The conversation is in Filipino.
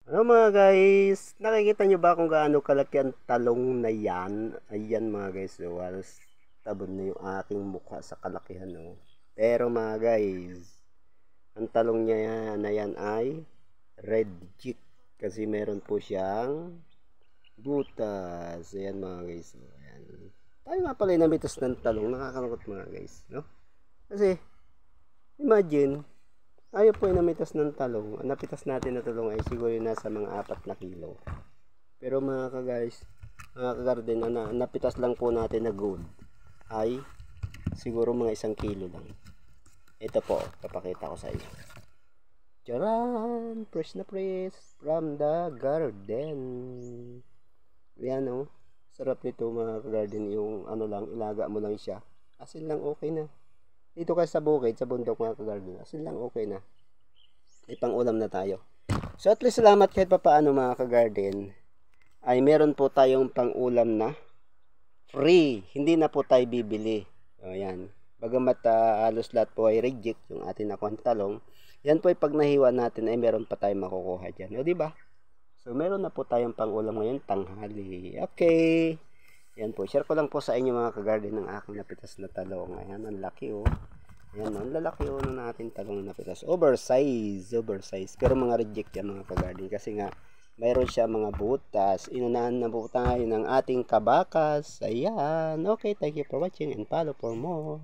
Hello mga guys, nakikita nyo ba kung gaano kalaki ang talong na yan? Ayan mga guys, so halos tabon na yung aking mukha sa kalakihan. No? Pero mga guys, ang talong niya na yan ay red chick kasi meron po siyang butas. Ayan mga guys, so, ayan. Tayo nga pala namitas ng talong, nakakalungkot mga guys, no? Kasi imagine, tayo po ay namitas ng talong. Ang napitas natin na talong ay siguro nasa mga 4 na kilo. Pero mga ka-guys, mga ka-garden, napitas lang po natin na gold ay siguro mga 1 kilo lang. Ito po, papakita ko sa inyo. Charan! Fresh na fresh from the garden. Yan o. Sarap nito mga ka-garden. Yung ano lang, ilaga mo lang siya. Asin lang okay na. Dito kasi sa bukid, sa bundok mga ka-garden, asin lang okay na. Ipang ulam na tayo. So at least salamat kahit pa paano mga ka-garden ay meron po tayong pang-ulam na free. Hindi na po tayo bibili. O yan. Bagamat halos lahat po ay reject yung atin na talong. Yan po ay pag nahiwa natin ay meron pa tayong makukuha dyan. O diba? So meron na po tayong pang-ulam ngayon tanghali. Okay. Yan po. Share ko lang po sa inyo mga ka-garden ng aking napitas na talong. Ayan. Ang laki oh. Ayan, ang lalaki uno natin talong na napitas. Oversize. Pero mga reject yan mga ka-garden. Kasi nga, mayroon siya mga butas. Inunahan na po tayo ng ating kabakas. Ayan. Okay, thank you for watching and follow for more.